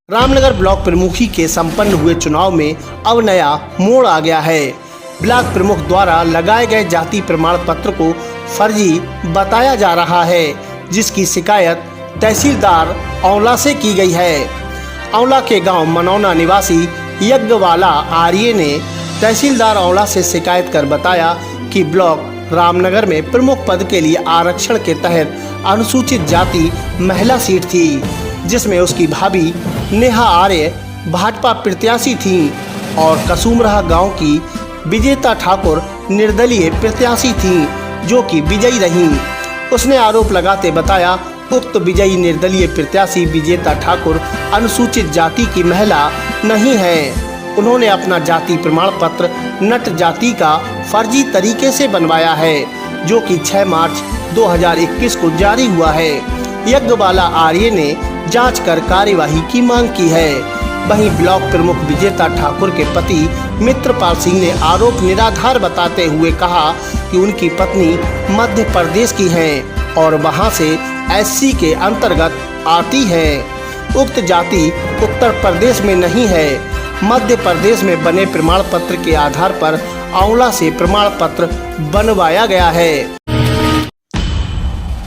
Ramnagar block प्रमुखी के संपन्न हुए चुनाव में अब नया मोड़ आ गया है। ब्लॉक प्रमुख द्वारा लगाए गए जाति प्रमाण पत्र को फर्जी बताया जा रहा है, जिसकी शिकायत तहसीलदार औला से की गई है। औला के गांव मनौना निवासी यज्ञवाला आर्य ने तहसीलदार औला से शिकायत कर बताया कि ब्लॉक रामनगर में प्रमुख पद के लिए आरक्षण के तहत अनुसूचित जाति महिला सीट थी, जिसमें उसकी भाभी नेहा आर्य भाजपा प्रत्याशी थीं और कसुमराह गांव की विजेता ठाकुर निर्दलीय प्रत्याशी थीं, जो कि विजयी रहीं। उसने आरोप लगाते बताया, उक्त विजयी निर्दलीय प्रत्याशी विजेता ठाकुर अनुसूचित जाति की महिला नहीं है। उन्होंने अपना जाति प्रमाण पत्र नट जाति का फर्जी तरीके से बनवाया है, जो कि 6 मार्च 2021 को जारी हुआ है। यज्ञवाला आर्य ने जांच कर कार्यवाही की मांग की है। वहीं ब्लॉक प्रमुख विजेता ठाकुर के पति मित्रपाल सिंह ने आरोप निराधार बताते हुए कहा कि उनकी पत्नी मध्य प्रदेश की हैं और वहां से एससी के अंतर्गत आती है। उक्त जाति उत्तर प्रदेश में नहीं है। मध्य प्रदेश में बने प्रमाण पत्र के आधार पर औला से प्रमाण पत्र बनवाया गया है।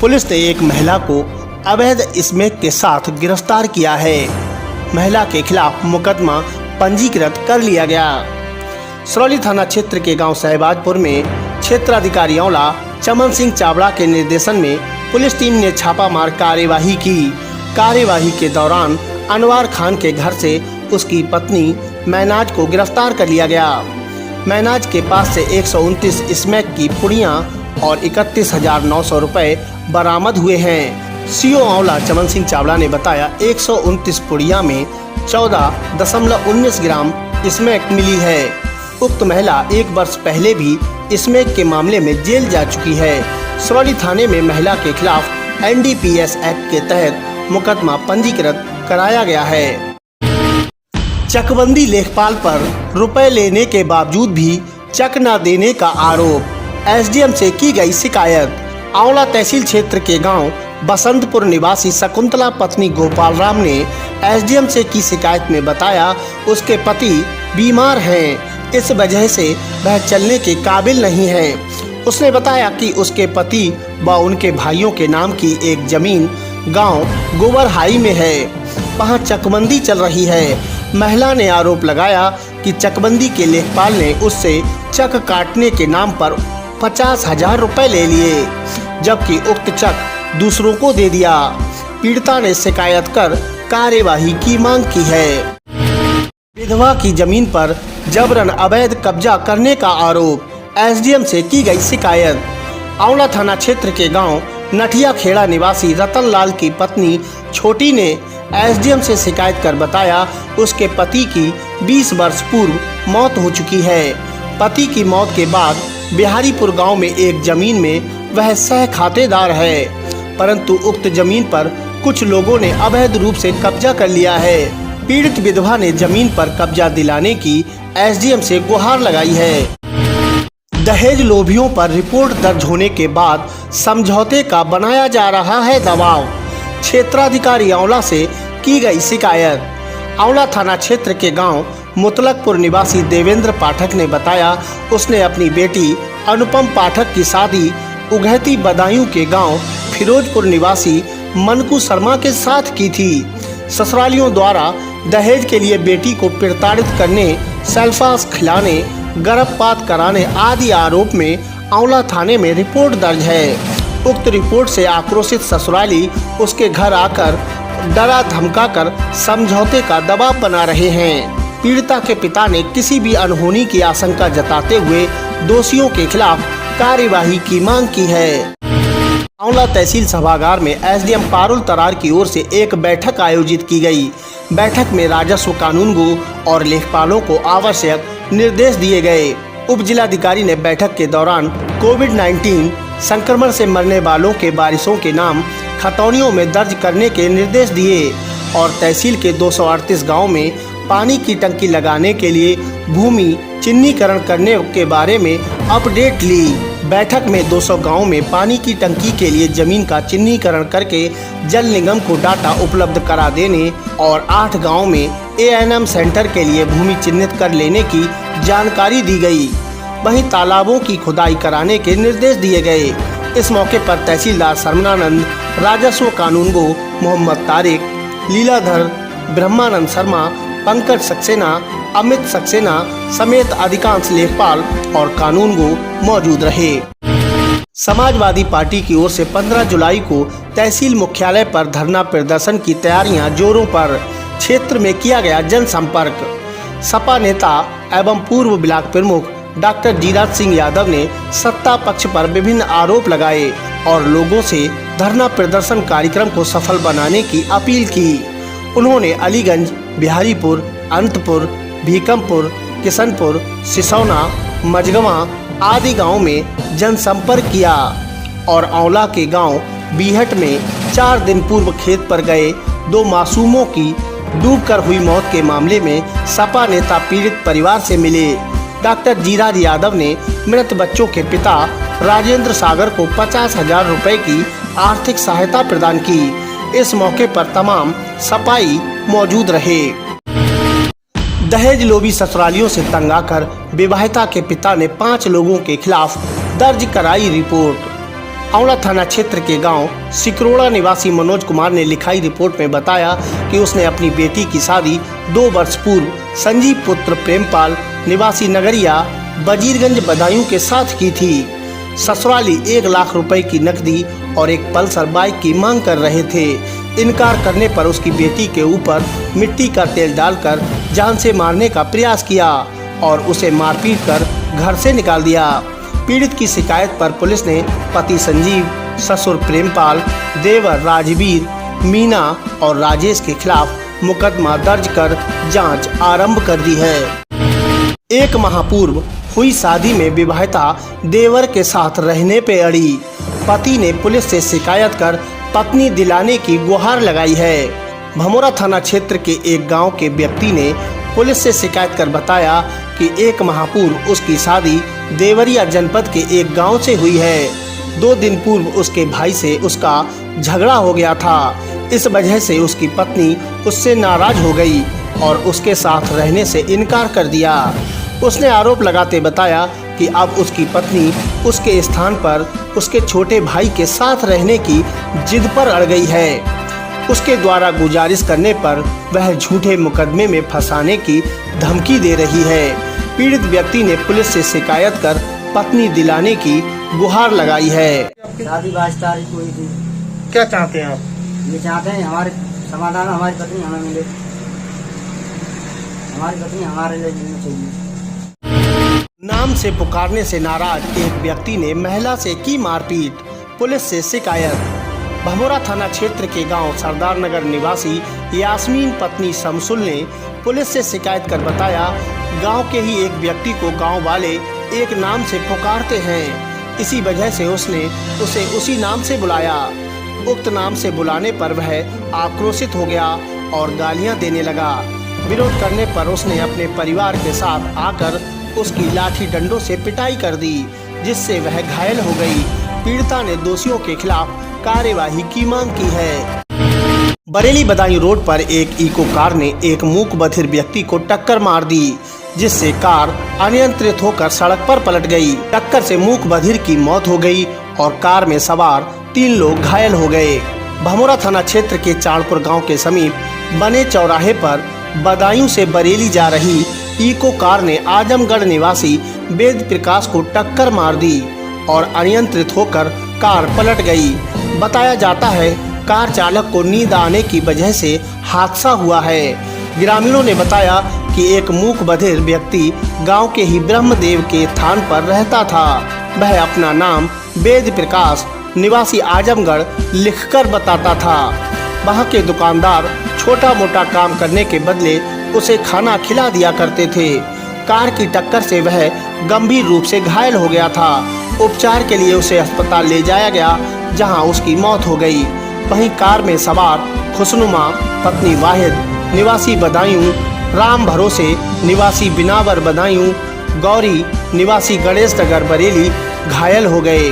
पुलिस ने एक महिला को अवैध स्मैक के साथ गिरफ्तार किया है। महिला के खिलाफ मुकदमा पंजीकृत कर लिया गया। सरौली थाना क्षेत्र के गांव सहबाजपुर में क्षेत्राधिकारी औला चमन सिंह चावड़ा के निर्देशन में पुलिस टीम ने छापामार कार्यवाही की। कार्यवाही के दौरान अनवार खान के घर से उसकी पत्नी मैनाज को गिरफ्तार कर लिया गया। मैनाज के पास से 129 स्मैक की पुड़ियां और 31,900 रुपए बरामद हुए हैं। सीओ औला चमन सिंह चावड़ा ने बताया, 129 पुड़िया में 14.19 ग्राम स्मैक मिली है। उक्त महिला 1 वर्ष पहले भी स्मैक के मामले में जेल जा चुकी है। सरौली थाने में महिला के खिलाफ NDPS एक्ट के तहत मुकदमा पंजीकृत कराया गया है। चकबंदी लेखपाल पर रुपए लेने के बावजूद भी चक न देने का आरोप, SDM से की गई शिकायत। औला तहसील क्षेत्र के गांव बसंतपुर निवासी शकुंतला पत्नी गोपाल राम ने SDM से की शिकायत में बताया, उसके पति बीमार हैं, इस वजह से वह चलने के काबिल नहीं है। उसने बताया कि उसके पति व उनके भाइयों के नाम की एक जमीन गांव गोबरहाई में है, वहां चकबंदी चल रही है। महिला ने आरोप लगाया कि चकबंदी के लेखपाल ने उससे चक काटने के नाम पर 50,000 रुपए ले लिए, जबकि उक्त चक दूसरों को दे दिया। पीड़िता ने शिकायत कर कार्यवाही की मांग की है। विधवा की जमीन पर जबरन अवैध कब्जा करने का आरोप, SDM से की गई शिकायत। औला थाना क्षेत्र के गांव नठिया खेड़ा निवासी रतन लाल की पत्नी छोटी ने SDM से शिकायत कर बताया, उसके पति की 20 वर्ष पूर्व मौत हो चुकी है। पति की मौत के बाद बिहारीपुर गांव में एक जमीन में वह सह खातेदार है, परंतु उक्त जमीन पर कुछ लोगों ने अवैध रूप से कब्जा कर लिया है। पीड़ित विधवा ने जमीन पर कब्जा दिलाने की SDM से गुहार लगाई है। दहेज लोभियों पर रिपोर्ट दर्ज होने के बाद समझौते का बनाया जा रहा है दबाव, क्षेत्राधिकारी औला से की गई शिकायत। औला थाना क्षेत्र के गांव मुतलकपुर निवासी देवेंद्र पाठक ने बताया, उसने अपनी बेटी अनुपम पाठक की शादी उघैती बदायूं के गांव फिरोजपुर निवासी मनकू शर्मा के साथ की थी। ससुरालियों द्वारा दहेज के लिए बेटी को प्रताड़ित करने, सल्फास खिलाने, गर्भपात कराने आदि आरोप में औला थाने में रिपोर्ट दर्ज है। उक्त रिपोर्ट से आक्रोशित ससुराली उसके घर आकर डरा धमकाकर समझौते का दबाव बना रहे हैं। पीड़िता के पिता ने किसी भी अनहोनी की आशंका जताते हुए दोषियों के खिलाफ कार्यवाही की मांग की है। औला तहसील सभागार में SDM पारुल तरार की ओर से एक बैठक आयोजित की गई। बैठक में राजस्व कानूनगो और लेखपालों को आवश्यक निर्देश दिए गए। उप जिलाधिकारी ने बैठक के दौरान कोविड-19 संक्रमण से मरने वालों के वारिसों के नाम खतौनियों में दर्ज करने के निर्देश दिए और तहसील के 238 गाँव में पानी की टंकी लगाने के लिए भूमि चिन्हीकरण करने के बारे में अपडेट ली। बैठक में 200 गांवों में पानी की टंकी के लिए जमीन का चिन्हीकरण करके जल निगम को डाटा उपलब्ध करा देने और 8 गांवों में एएनएम सेंटर के लिए भूमि चिन्हित कर लेने की जानकारी दी गई। वहीं तालाबों की खुदाई कराने के निर्देश दिए गए। इस मौके पर तहसीलदार सरमनानंद, राजस्व कानूनगो मोहम्मद तारिक, लीलाधर, ब्रह्मानंद शर्मा, पंकज सक्सेना, अमित सक्सेना समेत अधिकांश लेखपाल और कानूनगो मौजूद रहे। समाजवादी पार्टी की ओर से 15 जुलाई को तहसील मुख्यालय पर धरना प्रदर्शन की तैयारियां जोरों पर। क्षेत्र में किया गया जनसंपर्क। सपा नेता एवं पूर्व ब्लॉक प्रमुख डॉक्टर जीराज सिंह यादव ने सत्ता पक्ष पर विभिन्न आरोप लगाए और लोगों से धरना प्रदर्शन कार्यक्रम को सफल बनाने की अपील की। उन्होंने अलीगंज, बिहारीपुर, अनंतपुर, भीकमपुर, किशनपुर, सिसौना, मझगवा आदि गांवों में जनसंपर्क किया और आंवला के गांव बीहट में 4 दिन पूर्व खेत पर गए 2 मासूमों की डूबकर हुई मौत के मामले में सपा नेता पीड़ित परिवार से मिले। डॉक्टर जीराज यादव ने मृत बच्चों के पिता राजेंद्र सागर को 50,000 रुपए की आर्थिक सहायता प्रदान की। इस मौके पर तमाम सपाई मौजूद रहे। दहेज लोभी ससुरालियों से तंग आकर विवाहिता के पिता ने 5 लोगों के खिलाफ दर्ज कराई रिपोर्ट। आंवला थाना क्षेत्र के गांव सिकरोड़ा निवासी मनोज कुमार ने लिखाई रिपोर्ट में बताया कि उसने अपनी बेटी की शादी 2 वर्ष पूर्व संजीव पुत्र प्रेमपाल निवासी नगरिया बजीरगंज बदायूं के साथ की थी। ससुराली 1 लाख रुपए की नकदी और एक पल्सर बाइक की मांग कर रहे थे। इनकार करने पर उसकी बेटी के ऊपर मिट्टी का तेल डालकर जान से मारने का प्रयास किया और उसे मारपीट कर घर से निकाल दिया। पीड़ित की शिकायत पर पुलिस ने पति संजीव, ससुर प्रेमपाल, देवर राजवीर, मीना और राजेश के खिलाफ मुकदमा दर्ज कर जांच आरंभ कर दी है। 1 माह पूर्व हुई शादी में विवाहिता देवर के साथ रहने पे अड़ी। पति ने पुलिस से शिकायत कर पत्नी दिलाने की गुहार लगाई है। भमोरा थाना क्षेत्र के एक गांव के व्यक्ति ने पुलिस से शिकायत कर बताया कि 1 माह पूर्व उसकी शादी देवरिया जनपद के एक गांव से हुई है। 2 दिन पूर्व उसके भाई से उसका झगड़ा हो गया था। इस वजह से उसकी पत्नी उससे नाराज हो गई और उसके साथ रहने से इनकार कर दिया। उसने आरोप लगाते बताया कि अब उसकी पत्नी उसके स्थान पर उसके छोटे भाई के साथ रहने की जिद पर अड़ गई है। उसके द्वारा गुजारिश करने पर वह झूठे मुकदमे में फंसाने की धमकी दे रही है। पीड़ित व्यक्ति ने पुलिस से शिकायत कर पत्नी दिलाने की गुहार लगाई है। शादी 22 तारीख को हुई थी। क्या चाहते हैं आप? ये चाहते हैं हमारे समाधान, हमारी पत्नी हमें मिले, हमारी पत्नी हमारे लिए जीनी चाहिए। नाम से पुकारने से नाराज एक व्यक्ति ने महिला से की मारपीट, पुलिस से शिकायत। भमोरा थाना क्षेत्र के गांव सरदार नगर निवासी यास्मीन पत्नी शमसुल ने पुलिस से शिकायत कर बताया गांव के ही एक व्यक्ति को गांव वाले एक नाम से पुकारते हैं। इसी वजह से उसने उसे उसी नाम से बुलाया। उक्त नाम से बुलाने पर वह आक्रोशित हो गया और गालियां देने लगा। विरोध करने पर उसने अपने परिवार के साथ आकर उसकी लाठी डंडों से पिटाई कर दी, जिससे वह घायल हो गई। पीड़िता ने दोषियों के खिलाफ कार्यवाही की मांग की है। बरेली बदायूं रोड पर एक इको कार ने एक मूक बधिर व्यक्ति को टक्कर मार दी, जिससे कार अनियंत्रित होकर सड़क पर पलट गई। टक्कर से मूक बधिर की मौत हो गई और कार में सवार 3 लोग घायल हो गए। भमोरा थाना क्षेत्र के चाणपुर गांव के समीप बने चौराहे पर बदायूं से बरेली जा रही इको कार ने आजमगढ़ निवासी वेद प्रकाश को टक्कर मार दी और अनियंत्रित होकर कार पलट गई। बताया जाता है कार चालक को नींद आने की वजह से हादसा हुआ है। ग्रामीणों ने बताया कि एक मूक बधिर व्यक्ति गांव के ही ब्रह्मदेव के स्थान पर रहता था। वह अपना नाम वेद प्रकाश निवासी आजमगढ़ लिखकर बताता था। वहां के दुकानदार छोटा मोटा काम करने के बदले उसे खाना खिला दिया करते थे। कार की टक्कर से वह गंभीर रूप से घायल हो गया था। उपचार के लिए उसे अस्पताल ले जाया गया, जहां उसकी मौत हो गई। वहीं कार में सवार खुशनुमा पत्नी वाहिद निवासी बदायूं, राम भरोसे निवासी बिनावर बदायूं, गौरी निवासी गणेश नगर बरेली घायल हो गए।